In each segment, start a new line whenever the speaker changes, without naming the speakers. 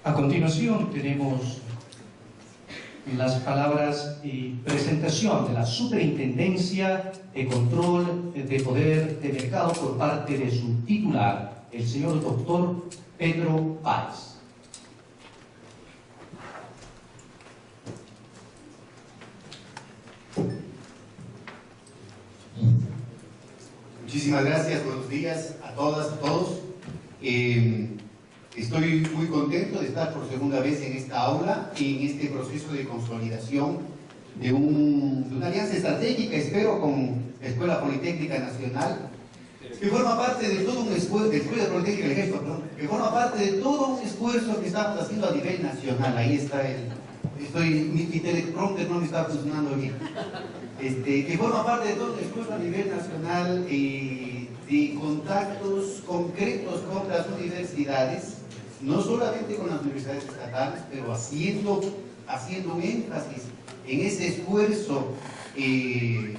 A continuación tenemos las palabras y presentación de la Superintendencia de Control de Poder de Mercado por parte de su titular, el señor doctor Pedro Páez.
Muchísimas gracias, buenos días a todas, a todos. Estoy muy contento de estar por segunda vez en esta aula y en este proceso de consolidación de una alianza estratégica, espero, con la Escuela Politécnica Nacional, que forma parte de todo un esfuerzo, que forma parte de todo un esfuerzo que estamos haciendo a nivel nacional. Ahí está mi teleprompter no me está funcionando bien. Que forma parte de todo un esfuerzo a nivel nacional de contactos concretos con las universidades, no solamente con las universidades estatales, pero haciendo un énfasis en ese esfuerzo que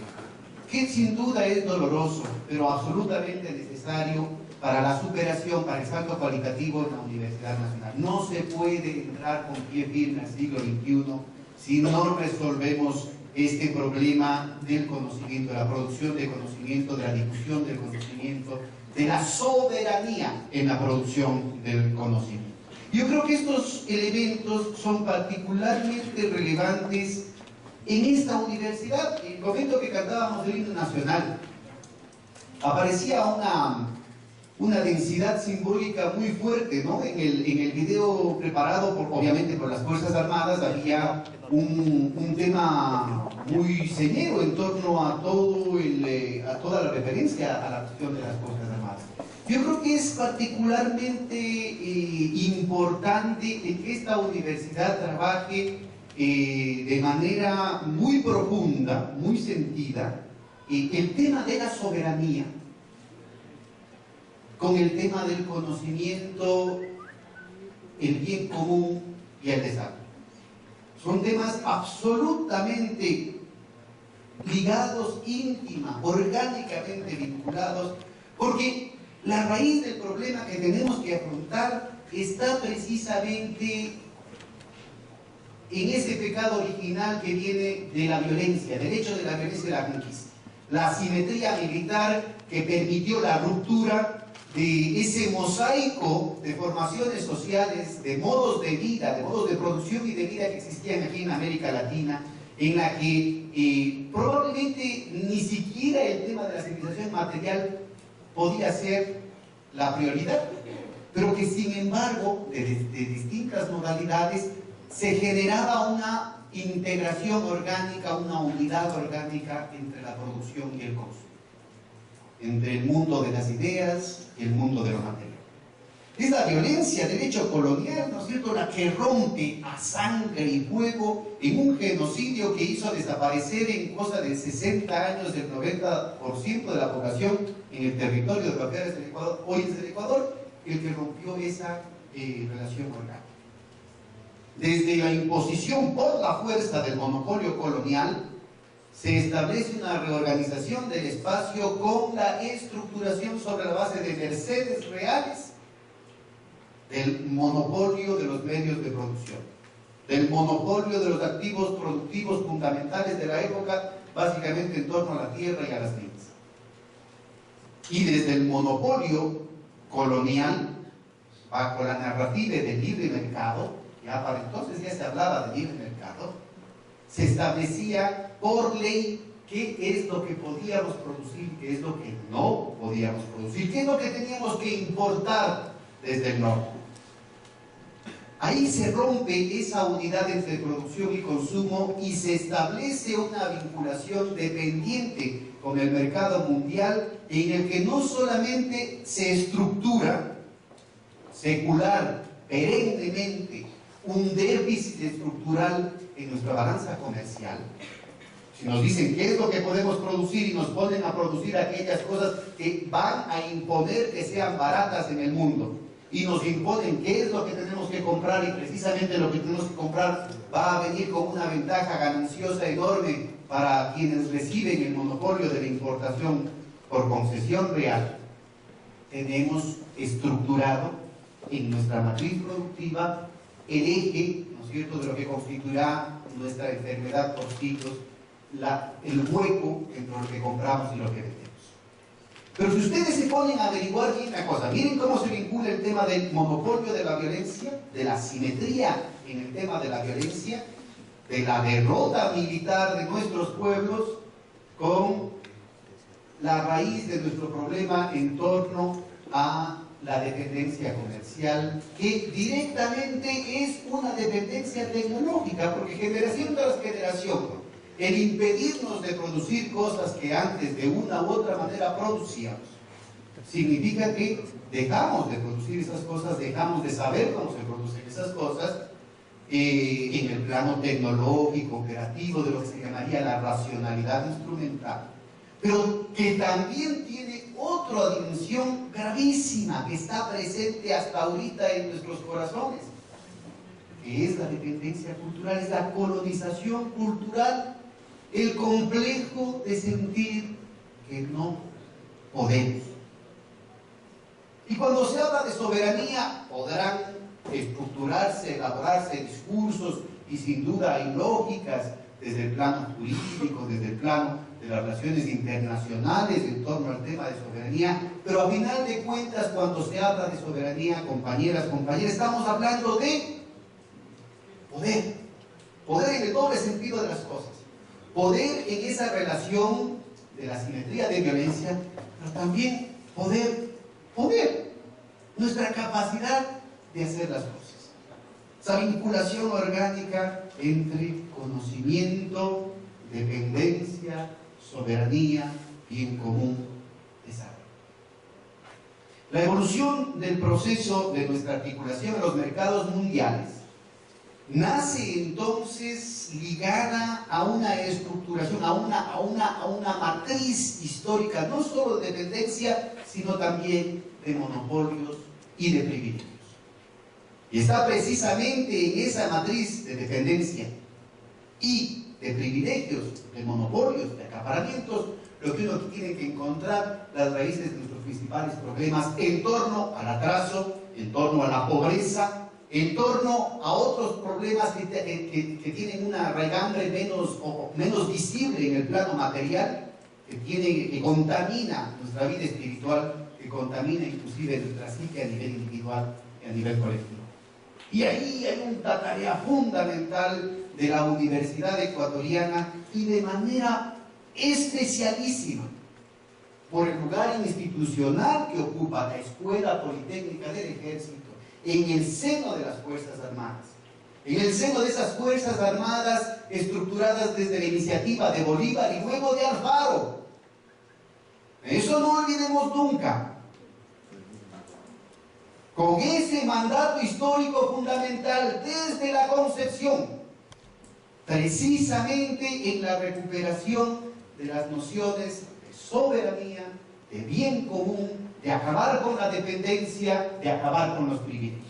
sin duda es doloroso, pero absolutamente necesario para la superación, para el salto cualitativo en la Universidad Nacional. No se puede entrar con pie firme al siglo XXI si no resolvemos este problema del conocimiento, de la producción de conocimiento, de la difusión del conocimiento, de la soberanía en la producción del conocimiento. Yo creo que estos elementos son particularmente relevantes en esta universidad. En el momento que cantábamos el himno nacional, aparecía una densidad simbólica muy fuerte, ¿no? En el video preparado, obviamente, por las Fuerzas Armadas, había un tema muy señero en torno a toda la referencia a la cuestión de las Fuerzas Armadas. Yo creo que es particularmente importante que esta universidad trabaje de manera muy profunda, muy sentida, el tema de la soberanía, con el tema del conocimiento, el bien común y el desarrollo. Son temas absolutamente ligados, íntima, orgánicamente vinculados, porque la raíz del problema que tenemos que afrontar está precisamente en ese pecado original que viene de la violencia, del hecho de la violencia de la conquista. La asimetría militar que permitió la ruptura de ese mosaico de formaciones sociales, de modos de vida, de modos de producción y de vida que existían aquí en América Latina, en la que probablemente ni siquiera el tema de la civilización material podía ser la prioridad, pero que sin embargo, de distintas modalidades, se generaba una integración orgánica, una unidad orgánica entre la producción y el consumo, entre el mundo de las ideas y el mundo de lo material. Es la violencia del hecho colonial, ¿no es cierto?, la que rompe a sangre y fuego en un genocidio que hizo desaparecer en cosa de 60 años el 90% de la población en el territorio de lo que era el Ecuador. Hoy es el Ecuador el que rompió esa relación orgánica. Desde la imposición por la fuerza del monopolio colonial, se establece una reorganización del espacio con la estructuración sobre la base de mercedes reales del monopolio de los medios de producción, del monopolio de los activos productivos fundamentales de la época, básicamente en torno a la tierra y a las minas. Y desde el monopolio colonial, bajo la narrativa del libre mercado, ya para entonces ya se hablaba de libre mercado, se establecía por ley qué es lo que podíamos producir, qué es lo que no podíamos producir, qué es lo que teníamos que importar desde el norte. Ahí se rompe esa unidad entre producción y consumo y se establece una vinculación dependiente con el mercado mundial, en el que no solamente se estructura secular, perennemente, un déficit estructural en nuestra balanza comercial. Si nos dicen qué es lo que podemos producir y nos ponen a producir aquellas cosas que van a imponer que sean baratas en el mundo, y nos imponen qué es lo que tenemos que comprar, y precisamente lo que tenemos que comprar va a venir con una ventaja gananciosa enorme para quienes reciben el monopolio de la importación por concesión real, tenemos estructurado en nuestra matriz productiva el eje, ¿no es cierto?, de lo que constituirá nuestra enfermedad por siglos, el hueco entre lo que compramos y lo que vendemos. Pero si ustedes se ponen a averiguar bien la cosa, miren cómo se vincula el tema del monopolio de la violencia, de la asimetría en el tema de la violencia, de la derrota militar de nuestros pueblos, con la raíz de nuestro problema en torno a la dependencia comercial, que directamente es una dependencia tecnológica, porque generación tras generación, el impedirnos de producir cosas que antes de una u otra manera producíamos, significa que dejamos de producir esas cosas, dejamos de saber cómo se producen esas cosas, en el plano tecnológico, operativo, de lo que se llamaría la racionalidad instrumental, pero que también tiene otra dimensión gravísima que está presente hasta ahorita en nuestros corazones, que es la dependencia cultural, es la colonización cultural, el complejo de sentir que no podemos. Y cuando se habla de soberanía, podrán estructurarse, elaborarse discursos, y sin duda hay lógicas desde el plano jurídico, desde el plano de las relaciones internacionales en torno al tema de soberanía, pero a final de cuentas, cuando se habla de soberanía, compañeras, compañeros, estamos hablando de poder, poder en el doble sentido de las cosas, poder en esa relación de la simetría de violencia, pero también poder, nuestra capacidad de hacer las cosas. Esa vinculación orgánica entre conocimiento, dependencia, soberanía, bien común, desarrollo. La evolución del proceso de nuestra articulación en los mercados mundiales nace entonces ligada a una estructuración, a una matriz histórica, no solo de dependencia, sino también de monopolios y de privilegios. Y está precisamente en esa matriz de dependencia y de privilegios, de monopolios, de acaparamientos, lo que uno tiene que encontrar las raíces de nuestros principales problemas en torno al atraso, en torno a la pobreza, en torno a otros problemas que tienen una raigambre menos visible en el plano material, que contamina nuestra vida espiritual, que contamina inclusive nuestra psique a nivel individual y a nivel colectivo. Y ahí hay una tarea fundamental de la Universidad Ecuatoriana, y de manera especialísima por el lugar institucional que ocupa la Escuela Politécnica del Ejército en el seno de las Fuerzas Armadas, en el seno de esas Fuerzas Armadas estructuradas desde la iniciativa de Bolívar y luego de Alfaro. Eso no olvidemos nunca. Con ese mandato histórico fundamental desde la concepción, precisamente en la recuperación de las nociones de soberanía, de bien común, de acabar con la dependencia, de acabar con los privilegios.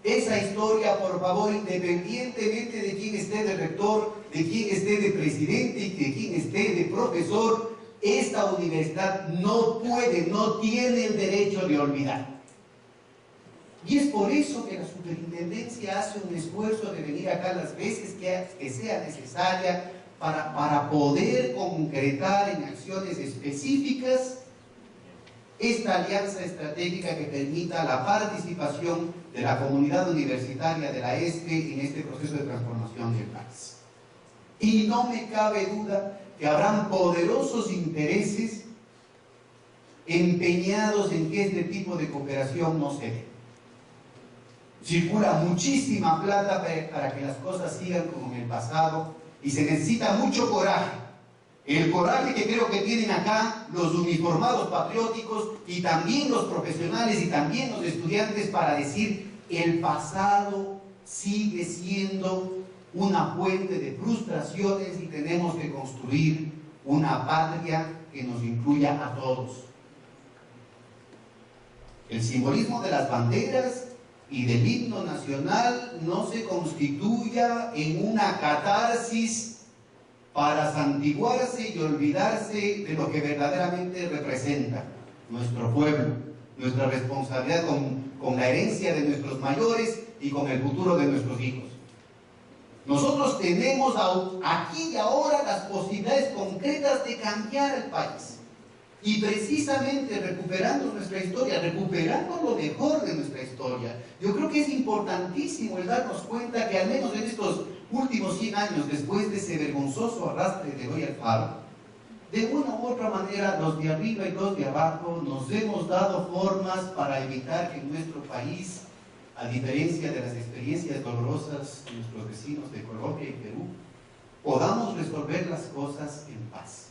Esa historia, por favor, independientemente de quién esté de rector, de quién esté de presidente y de quién esté de profesor, esta universidad no puede, no tiene el derecho de olvidar. Y es por eso que la superintendencia hace un esfuerzo de venir acá las veces que sea necesaria para poder concretar en acciones específicas esta alianza estratégica que permita la participación de la comunidad universitaria de la ESPE en este proceso de transformación del país. Y no me cabe duda que habrán poderosos intereses empeñados en que este tipo de cooperación no se dé. Circula muchísima plata para que las cosas sigan como en el pasado, y se necesita mucho coraje. El coraje que creo que tienen acá los uniformados patrióticos y también los profesionales y también los estudiantes para decir: el pasado sigue siendo una fuente de frustraciones y tenemos que construir una patria que nos incluya a todos. El simbolismo de las banderas y del himno nacional no se constituya en una catarsis para santiguarse y olvidarse de lo que verdaderamente representa nuestro pueblo, nuestra responsabilidad con la herencia de nuestros mayores y con el futuro de nuestros hijos. Nosotros tenemos aquí y ahora las posibilidades concretas de cambiar el país. Y precisamente recuperando nuestra historia, recuperando lo mejor de nuestra historia, yo creo que es importantísimo el darnos cuenta que al menos en estos últimos 100 años, después de ese vergonzoso arrastre de Eloy Alfaro, de una u otra manera los de arriba y los de abajo nos hemos dado formas para evitar que en nuestro país, a diferencia de las experiencias dolorosas de nuestros vecinos de Colombia y Perú, podamos resolver las cosas en paz.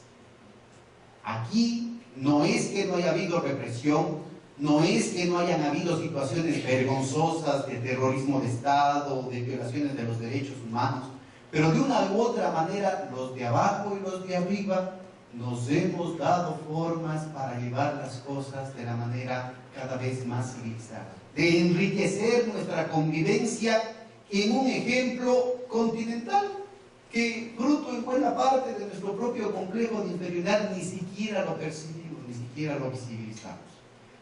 Aquí no es que no haya habido represión, no es que no hayan habido situaciones vergonzosas de terrorismo de Estado, de violaciones de los derechos humanos, pero de una u otra manera los de abajo y los de arriba nos hemos dado formas para llevar las cosas de la manera cada vez más civilizada, de enriquecer nuestra convivencia en un ejemplo continental que, fruto en buena parte de nuestro propio complejo de inferioridad, ni siquiera lo percibimos, ni siquiera lo visibilizamos.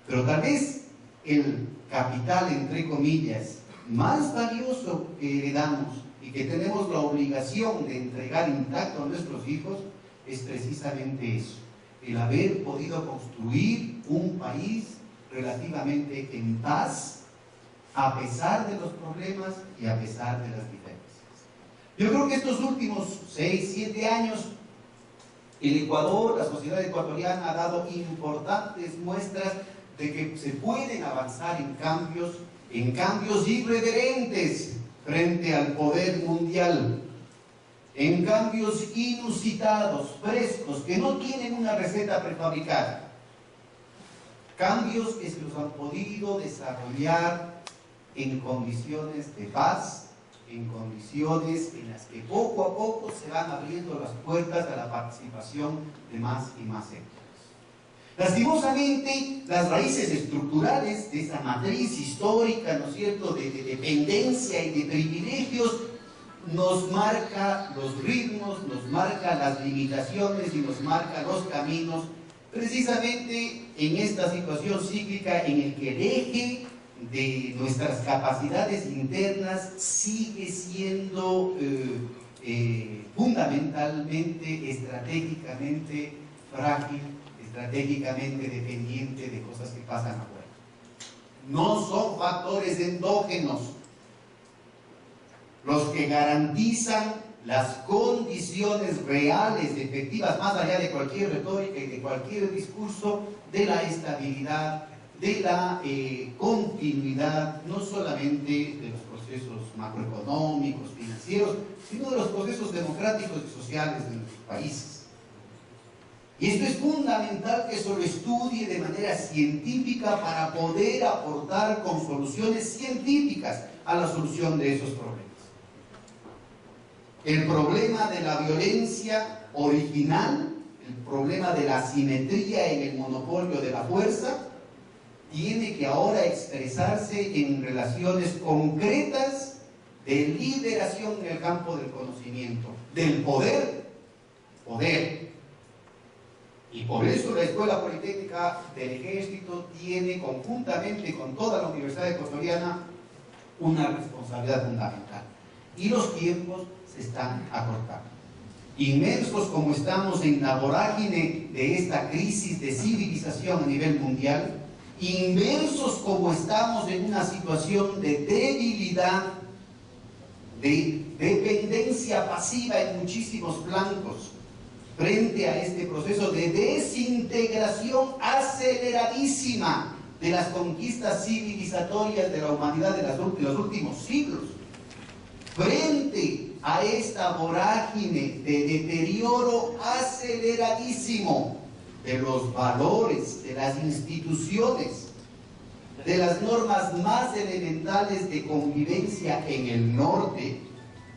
Pero tal vez el capital, entre comillas, más valioso que heredamos y que tenemos la obligación de entregar intacto a nuestros hijos es precisamente eso, el haber podido construir un país relativamente en paz, a pesar de los problemas y a pesar de las diferencias. Yo creo que estos últimos 6, 7 años, el Ecuador, la sociedad ecuatoriana ha dado importantes muestras de que se pueden avanzar en cambios irreverentes frente al poder mundial, en cambios inusitados, frescos, que no tienen una receta prefabricada. Cambios que se los han podido desarrollar en condiciones de paz, en condiciones en las que poco a poco se van abriendo las puertas a la participación de más y más sectores. Lastimosamente, las raíces estructurales de esa matriz histórica, ¿no es cierto?, de dependencia y de privilegios, nos marca los ritmos, nos marca las limitaciones y nos marca los caminos, precisamente en esta situación cíclica en el que el eje de nuestras capacidades internas sigue siendo fundamentalmente, estratégicamente frágil, estratégicamente dependiente de cosas que pasan afuera. No son factores endógenos los que garantizan las condiciones reales, efectivas, más allá de cualquier retórica y de cualquier discurso, de la estabilidad, de la continuidad, no solamente de los procesos macroeconómicos, financieros, sino de los procesos democráticos y sociales de nuestros países. Y esto es fundamental que se lo estudie de manera científica para poder aportar con soluciones científicas a la solución de esos problemas. El problema de la violencia original, el problema de la asimetría en el monopolio de la fuerza, tiene que ahora expresarse en relaciones concretas de liberación en el campo del conocimiento, del poder. Y por eso la Escuela Politécnica del Ejército tiene, conjuntamente con toda la Universidad Ecuatoriana, una responsabilidad fundamental. Y los tiempos se están acortando. Inmersos como estamos en la vorágine de esta crisis de civilización a nivel mundial, inmersos como estamos en una situación de debilidad, de dependencia pasiva en muchísimos flancos, frente a este proceso de desintegración aceleradísima de las conquistas civilizatorias de la humanidad de los últimos siglos, frente a esta vorágine de deterioro aceleradísimo de los valores, de las instituciones, de las normas más elementales de convivencia en el norte,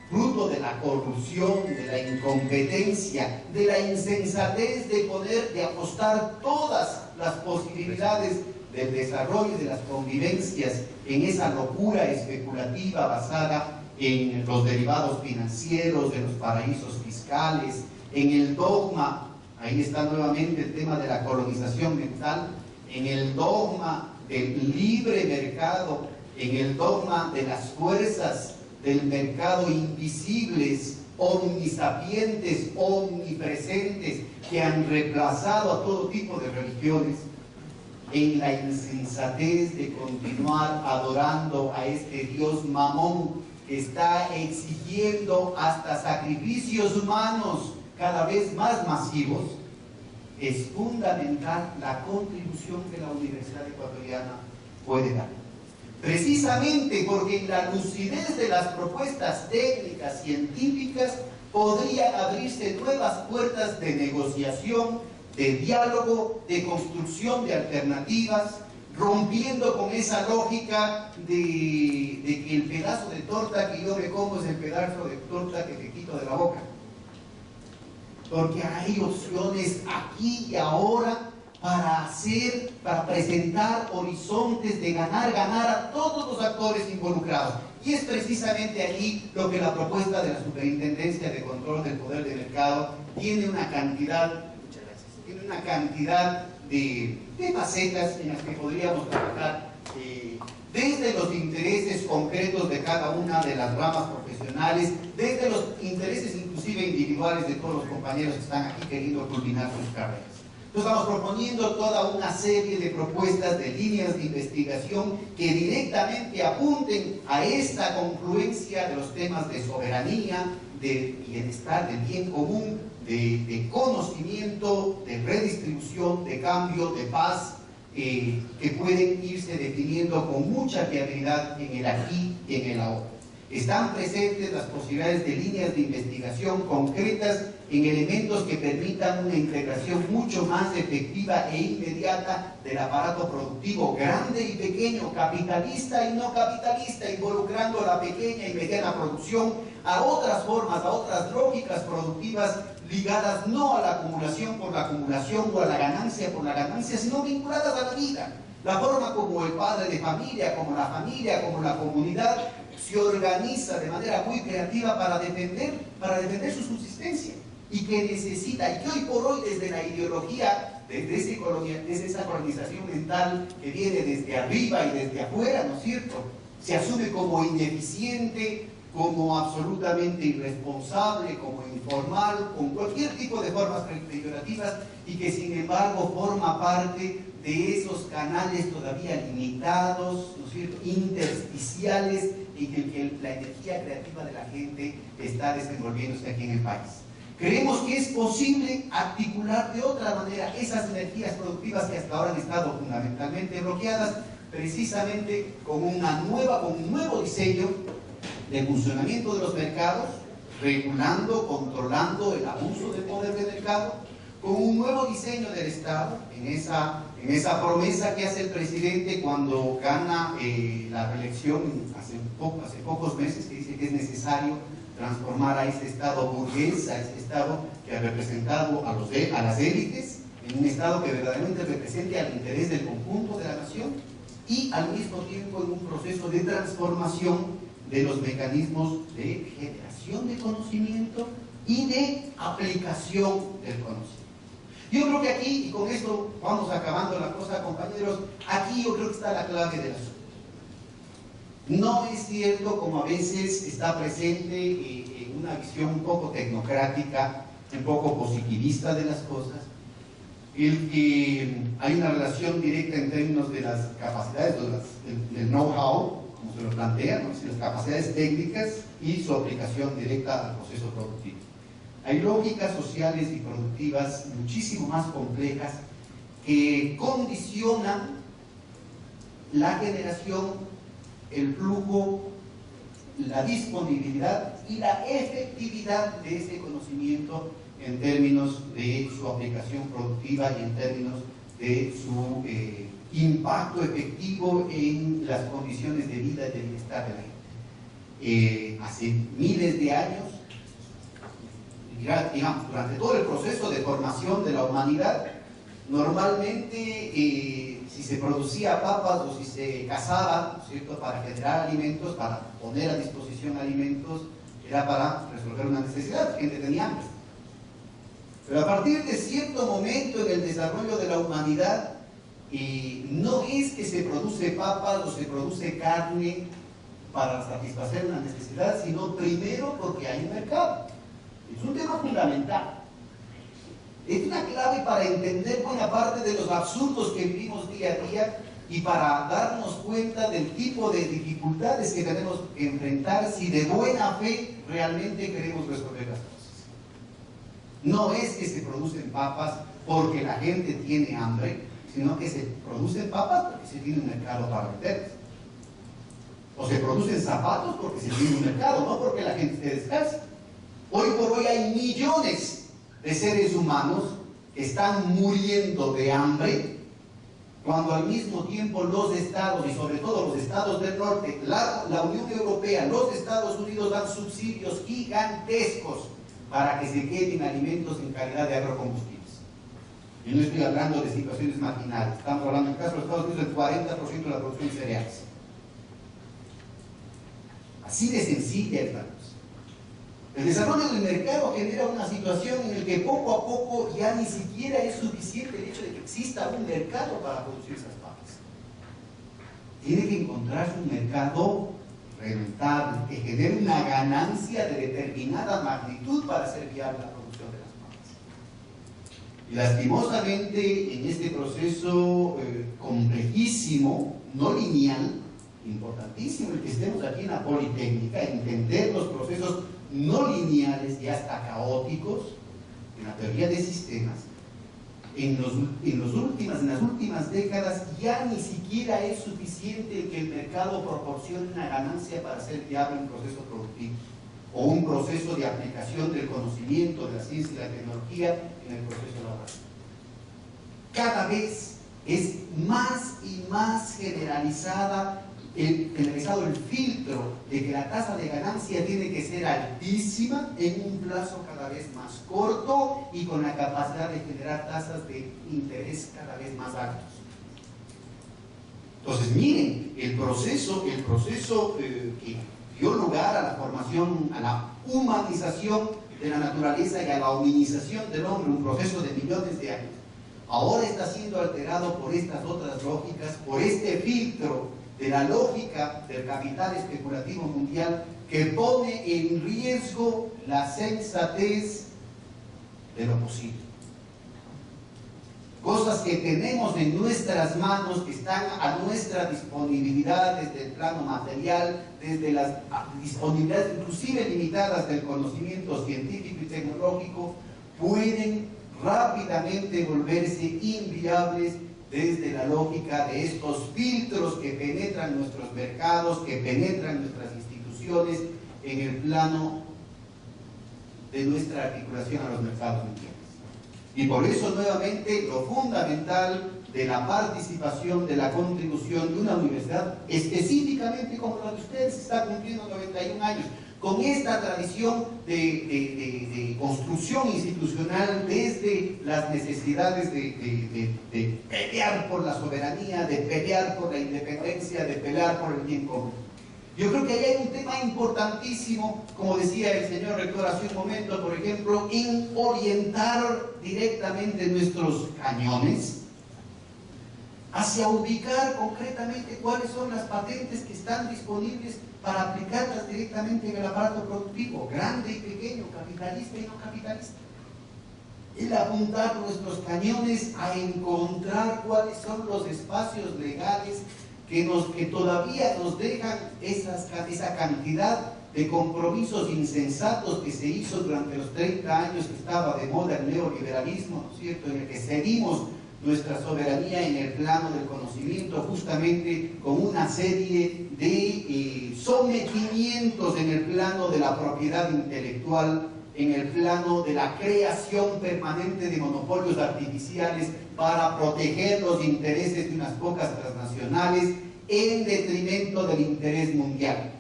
fruto de la corrupción, de la incompetencia, de la insensatez de apostar todas las posibilidades del desarrollo de las convivencias en esa locura especulativa basada en los derivados financieros, de los paraísos fiscales, en el dogma, ahí está nuevamente el tema de la colonización mental, en el dogma del libre mercado, en el dogma de las fuerzas del mercado invisibles, omnisapientes, omnipresentes, que han reemplazado a todo tipo de religiones, en la insensatez de continuar adorando a este Dios Mamón, que está exigiendo hasta sacrificios humanos cada vez más masivos, es fundamental la contribución que la Universidad Ecuatoriana puede dar. Precisamente porque en la lucidez de las propuestas técnicas, científicas, podrían abrirse nuevas puertas de negociación, de diálogo, de construcción de alternativas, rompiendo con esa lógica de que el pedazo de torta que yo me como es el pedazo de torta que te quito de la boca. Porque hay opciones aquí y ahora para presentar horizontes de ganar a todos los actores involucrados. Y es precisamente allí lo que la propuesta de la Superintendencia de Control del Poder de Mercado tiene una cantidad de facetas en las que podríamos trabajar, desde los intereses concretos de cada una de las ramas profesionales, desde los intereses inclusive individuales de todos los compañeros que están aquí queriendo culminar sus carreras. Entonces estamos proponiendo toda una serie de propuestas de líneas de investigación que directamente apunten a esta confluencia de los temas de soberanía, de bienestar, del bien común, de conocimiento, de redistribución, de cambio, de paz, que pueden irse definiendo con mucha viabilidad en el aquí y en el ahora. Están presentes las posibilidades de líneas de investigación concretas en elementos que permitan una integración mucho más efectiva e inmediata del aparato productivo, grande y pequeño, capitalista y no capitalista, involucrando la pequeña y mediana producción a otras formas, a otras lógicas productivas ligadas no a la acumulación por la acumulación o a la ganancia por la ganancia, sino vinculadas a la vida. La forma como el padre de familia, como la comunidad se organiza de manera muy creativa para defender su subsistencia, y que necesita, y que hoy por hoy desde la ideología, desde esa colonización mental que viene desde arriba y desde afuera, ¿no es cierto?, se asume como ineficiente, como absolutamente irresponsable, como informal, con cualquier tipo de formas peyorativas, y que sin embargo forma parte de esos canales todavía limitados, ¿no es cierto?, intersticiales, en que la energía creativa de la gente está desenvolviéndose aquí en el país. Creemos que es posible articular de otra manera esas energías productivas que hasta ahora han estado fundamentalmente bloqueadas, precisamente con un nuevo diseño de funcionamiento de los mercados, regulando, controlando el abuso del poder de mercado, con un nuevo diseño del Estado, en esa promesa que hace el presidente cuando gana la reelección hace pocos meses, que dice que es necesario transformar a ese Estado burgués, a ese Estado que ha representado a las élites, en un Estado que verdaderamente represente al interés del conjunto de la nación, y al mismo tiempo en un proceso de transformación de los mecanismos de generación de conocimiento y de aplicación del conocimiento. Yo creo que aquí, y con esto vamos acabando la cosa, compañeros, aquí yo creo que está la clave del asunto. No es cierto, como a veces está presente en una visión un poco tecnocrática, un poco positivista de las cosas, el que hay una relación directa en términos de las capacidades, del know-how, como se lo plantea, ¿no?, las capacidades técnicas y su aplicación directa al proceso productivo. Hay lógicas sociales y productivas muchísimo más complejas que condicionan la generación, el flujo, la disponibilidad y la efectividad de ese conocimiento en términos de su aplicación productiva y en términos de su impacto efectivo en las condiciones de vida y de bienestar de la gente. Hace miles de años, digamos, durante todo el proceso de formación de la humanidad, normalmente si se producía papas o si se cazaba, ¿no es cierto?, para generar alimentos, para poner a disposición alimentos, era para resolver una necesidad, la gente tenía hambre. Pero a partir de cierto momento en el desarrollo de la humanidad, no es que se produce papas o se produce carne para satisfacer una necesidad, sino primero porque hay un mercado. Es un tema fundamental. Es una clave para entender buena parte de los absurdos que vivimos día a día y para darnos cuenta del tipo de dificultades que tenemos que enfrentar si de buena fe realmente queremos resolver las cosas. No es que se producen papas porque la gente tiene hambre, sino que se producen papas porque se tiene un mercado para venderlas. O se producen zapatos porque se tiene un mercado, no porque la gente esté descalza. Hoy por hoy hay millones de seres humanos que están muriendo de hambre, cuando al mismo tiempo los estados, y sobre todo los estados del norte, la Unión Europea, los Estados Unidos dan subsidios gigantescos para que se queden alimentos en calidad de agrocombustibles. Yo no estoy hablando de situaciones marginales, estamos hablando en el caso de Estados Unidos del 40% de la producción de cereales. Así de sencilla es la cosa. El desarrollo del mercado genera una situación en la que poco a poco ya ni siquiera es suficiente el hecho de que exista un mercado para producir esas papas. Tiene que encontrarse un mercado rentable, que genere una ganancia de determinada magnitud para hacer viable la producción de las papas. Y lastimosamente, en este proceso complejísimo, no lineal, importantísimo el que estemos aquí en la Politécnica, entender los procesos no lineales y hasta caóticos en la teoría de sistemas. En las últimas décadas ya ni siquiera es suficiente que el mercado proporcione una ganancia para hacer viable un proceso productivo o un proceso de aplicación del conocimiento, de la ciencia y la tecnología en el proceso laboral. Cada vez es más y más generalizado el filtro de que la tasa de ganancia tiene que ser altísima en un plazo cada vez más corto y con la capacidad de generar tasas de interés cada vez más altos. Entonces, miren, el proceso que dio lugar a la formación, a la humanización de la naturaleza y a la hominización del hombre, un proceso de millones de años, ahora está siendo alterado por estas otras lógicas, por este filtro de la lógica del capital especulativo mundial que pone en riesgo la sensatez de lo posible. Cosas que tenemos en nuestras manos, que están a nuestra disponibilidad desde el plano material, desde las disponibilidades inclusive limitadas del conocimiento científico y tecnológico, pueden rápidamente volverse inviables desde la lógica de estos filtros que penetran nuestros mercados, que penetran nuestras instituciones en el plano de nuestra articulación a los mercados mundiales. Y por eso, nuevamente, lo fundamental de la participación, de la contribución de una universidad, específicamente como la de ustedes, está cumpliendo 91 años, con esta tradición de construcción institucional desde las necesidades de pelear por la soberanía, de pelear por la independencia, de pelear por el bien común. Yo creo que ahí hay un tema importantísimo, como decía el señor rector hace un momento, por ejemplo, en orientar directamente nuestros cañones hacia ubicar concretamente cuáles son las patentes que están disponibles para aplicarlas directamente en el aparato productivo, grande y pequeño, capitalista y no capitalista. El apuntar nuestros cañones a encontrar cuáles son los espacios legales que todavía nos dejan esa cantidad de compromisos insensatos que se hizo durante los 30 años que estaba de moda el neoliberalismo, ¿no es cierto?, en el que cedimos nuestra soberanía en el plano del conocimiento, justamente con una serie de sometimientos en el plano de la propiedad intelectual, en el plano de la creación permanente de monopolios artificiales para proteger los intereses de unas pocas transnacionales en detrimento del interés mundial.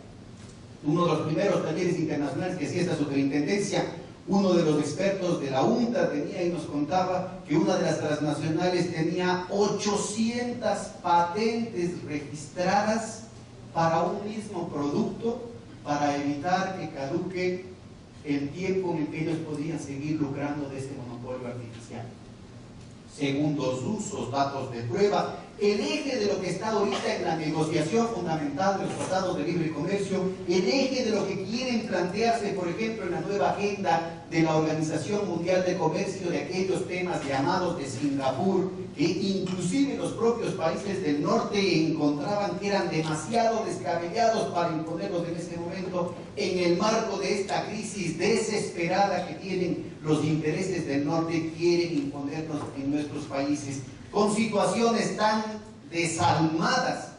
Uno de los primeros talleres internacionales que hacía esta superintendencia, uno de los expertos de la UNTA tenía y nos contaba que una de las transnacionales tenía 800 patentes registradas para un mismo producto para evitar que caduque el tiempo en el que ellos podían seguir lucrando de este monopolio artificial. segundos usos, datos de prueba. El eje de lo que está ahorita en la negociación fundamental de los tratados de libre comercio, el eje de lo que quieren plantearse, por ejemplo, en la nueva agenda de la Organización Mundial de Comercio, de aquellos temas llamados de Singapur, que inclusive los propios países del norte encontraban que eran demasiado descabellados para imponerlos en ese momento, en el marco de esta crisis desesperada que tienen los intereses del norte, quieren imponernos en nuestros países, con situaciones tan desalmadas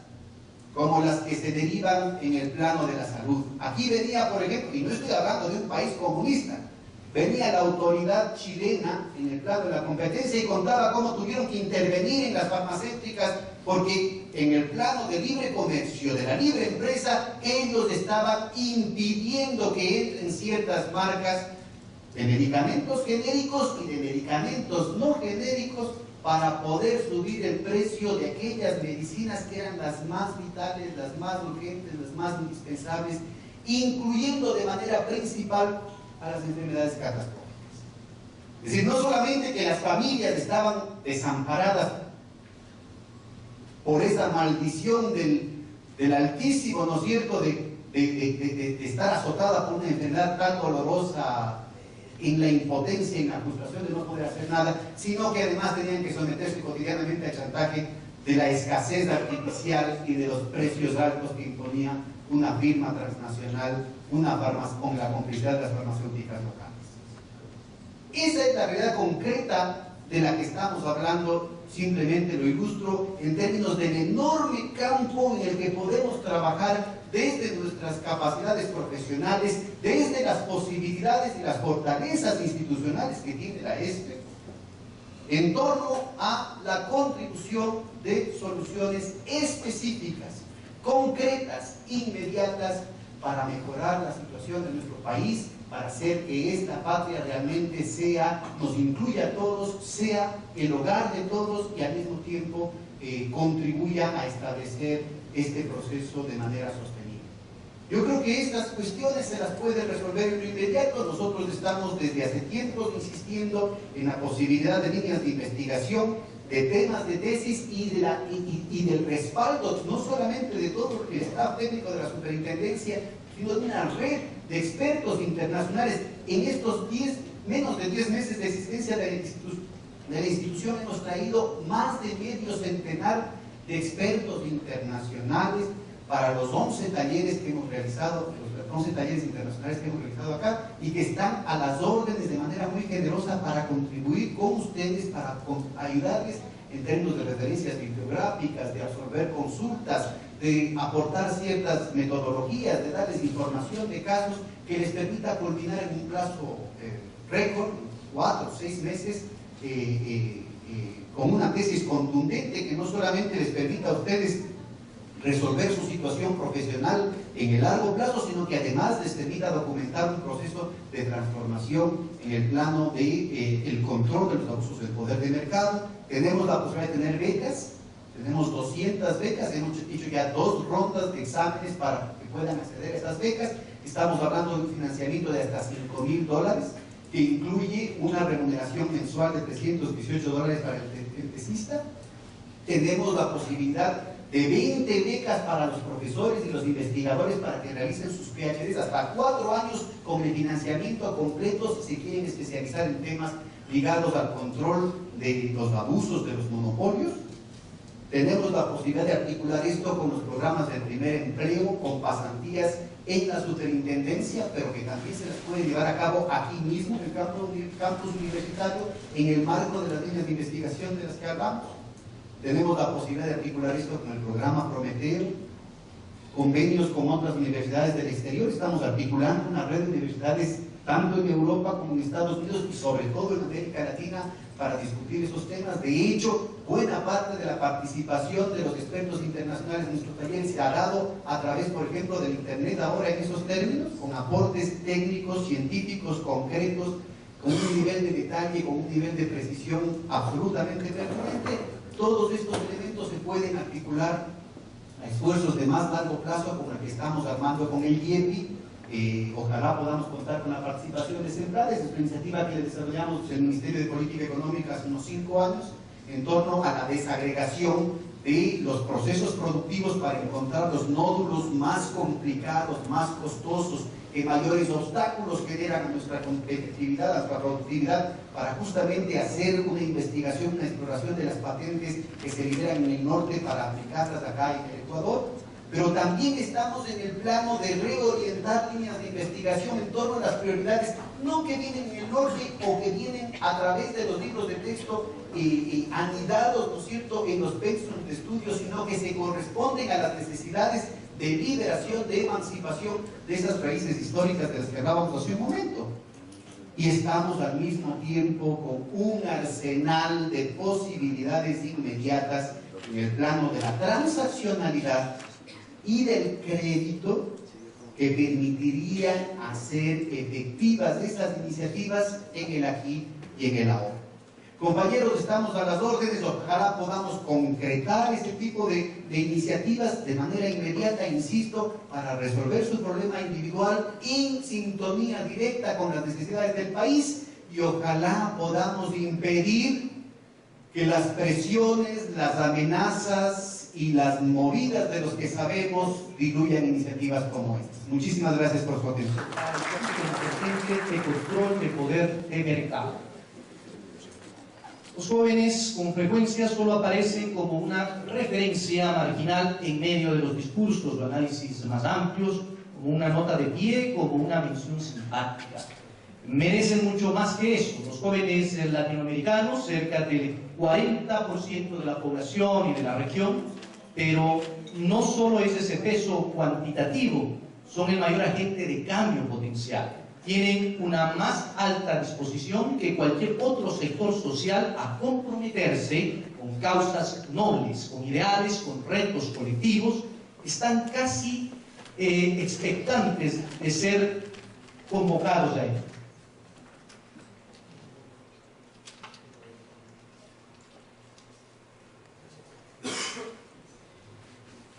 como las que se derivan en el plano de la salud. Aquí venía, por ejemplo, y no estoy hablando de un país comunista, venía la autoridad chilena en el plano de la competencia y contaba cómo tuvieron que intervenir en las farmacéuticas porque en el plano de libre comercio, de la libre empresa, ellos estaban impidiendo que entren ciertas marcas de medicamentos genéricos y de medicamentos no genéricos para poder subir el precio de aquellas medicinas que eran las más vitales, las más urgentes, las más indispensables, incluyendo de manera principal a las enfermedades catastróficas. Es decir, no solamente que las familias estaban desamparadas por esa maldición del altísimo, ¿no es cierto?, de estar azotada por una enfermedad tan dolorosa, en la impotencia, en la frustración de no poder hacer nada, sino que además tenían que someterse cotidianamente al chantaje de la escasez artificial y de los precios altos que imponía una firma transnacional, con la complicidad de las farmacéuticas locales. Esa es la realidad concreta de la que estamos hablando. Simplemente lo ilustro en términos del enorme campo en el que podemos trabajar desde nuestras capacidades profesionales, desde las posibilidades y las fortalezas institucionales que tiene la ESPE, en torno a la contribución de soluciones específicas, concretas, inmediatas, para mejorar la situación de nuestro país, para hacer que esta patria realmente nos incluya a todos, sea el hogar de todos y al mismo tiempo contribuya a establecer este proceso de manera sostenible. Yo creo que estas cuestiones se las puede resolver en lo inmediato. Nosotros estamos desde hace tiempo insistiendo en la posibilidad de líneas de investigación, de temas de tesis y del respaldo, no solamente de todo el staff técnico de la superintendencia, sino de una red de expertos internacionales. En estos menos de 10 meses de existencia de la institución hemos traído más de medio centenar de expertos internacionales para los 11 talleres que hemos realizado, los 11 talleres internacionales que hemos realizado acá, y que están a las órdenes de manera muy generosa para contribuir con ustedes, para ayudarles en términos de referencias bibliográficas, de absorber consultas, de aportar ciertas metodologías, de darles información de casos que les permita culminar en un plazo récord, 4 o 6 meses, con una tesis contundente que no solamente les permita a ustedes resolver su situación profesional en el largo plazo, sino que además les permita documentar un proceso de transformación en el plano del control de los abusos del poder de mercado. Tenemos la posibilidad de tener becas, tenemos 200 becas, hemos hecho ya 2 rondas de exámenes para que puedan acceder a esas becas. Estamos hablando de un financiamiento de hasta $5,000, que incluye una remuneración mensual de $318 para el tesista. Tenemos la posibilidad de 20 becas para los profesores y los investigadores para que realicen sus PhDs hasta 4 años con el financiamiento completo si se quieren especializar en temas ligados al control de los abusos de los monopolios. Tenemos la posibilidad de articular esto con los programas de primer empleo, con pasantías en la superintendencia, pero que también se las puede llevar a cabo aquí mismo, en el campus universitario, en el marco de las líneas de investigación de las que hablamos. Tenemos la posibilidad de articular esto con el programa Prometeo, convenios con otras universidades del exterior. Estamos articulando una red de universidades tanto en Europa como en Estados Unidos y sobre todo en América Latina para discutir esos temas. De hecho, buena parte de la participación de los expertos internacionales en nuestros talleres se ha dado a través, por ejemplo, del Internet ahora en esos términos, con aportes técnicos, científicos, concretos, con un nivel de detalle, con un nivel de precisión absolutamente pertinente. Todos estos elementos se pueden articular a esfuerzos de más largo plazo como el que estamos armando con el IEPI. Ojalá podamos contar con la participación de Sembrales, es una iniciativa que desarrollamos en el Ministerio de Política Económica hace unos 5 años en torno a la desagregación de los procesos productivos para encontrar los nódulos más complicados, más costosos, que mayores obstáculos generan a nuestra competitividad, a nuestra productividad, para justamente hacer una investigación, una exploración de las patentes que se liberan en el norte para aplicarlas acá en el Ecuador. Pero también estamos en el plano de reorientar líneas de investigación en torno a las prioridades, no que vienen en el norte o que vienen a través de los libros de texto anidados, ¿no es cierto?, en los pensums de estudio, sino que se corresponden a las necesidades de liberación, de emancipación de esas raíces históricas de las que hablábamos hace un momento. Y estamos al mismo tiempo con un arsenal de posibilidades inmediatas en el plano de la transaccionalidad y del crédito que permitirían hacer efectivas esas iniciativas en el aquí y en el ahora. Compañeros, estamos a las órdenes, ojalá podamos concretar ese tipo de iniciativas de manera inmediata, insisto, para resolver su problema individual en sintonía directa con las necesidades del país, y ojalá podamos impedir que las presiones, las amenazas y las movidas de los que sabemos diluyan iniciativas como estas. Muchísimas gracias por su atención.
De control de poder de mercado. Los jóvenes con frecuencia solo aparecen como una referencia marginal en medio de los discursos o análisis más amplios, como una nota de pie, como una mención simpática. Merecen mucho más que eso. Los jóvenes latinoamericanos, cerca del 40% de la población y de la región, pero no solo es ese peso cuantitativo, son el mayor agente de cambio potencial. Tienen una más alta disposición que cualquier otro sector social a comprometerse con causas nobles, con ideales, con retos colectivos. Están casi expectantes de ser convocados a ello.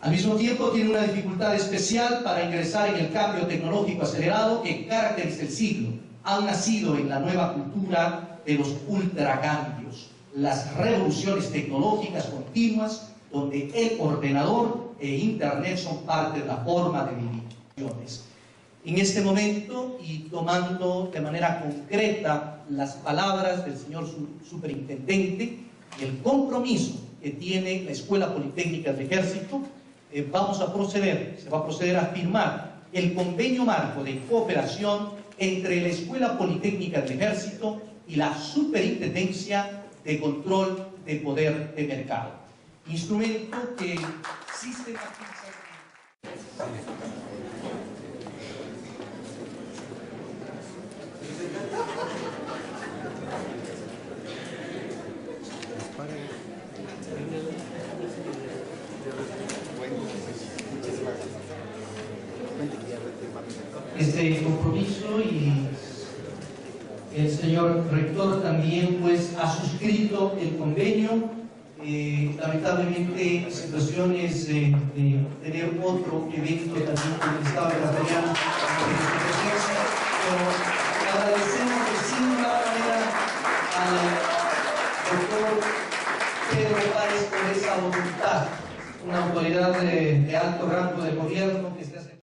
Al mismo tiempo tiene una dificultad especial para ingresar en el cambio tecnológico acelerado que caracteriza el siglo. Han nacido en la nueva cultura de los ultracambios, las revoluciones tecnológicas continuas, donde el ordenador e Internet son parte de la forma de vivir. En este momento, y tomando de manera concreta las palabras del señor superintendente, el compromiso que tiene la Escuela Politécnica del Ejército, se va a proceder a firmar el convenio marco de cooperación entre la Escuela Politécnica del Ejército y la Superintendencia de Control de Poder de Mercado. Instrumento que sistematiza... este compromiso, y el señor rector también pues ha suscrito el convenio. Lamentablemente situaciones de tener otro evento también en el estado de la Mariana, pero agradecemos de sin manera al doctor Pedro Páez por esa voluntad, una autoridad de alto rango del gobierno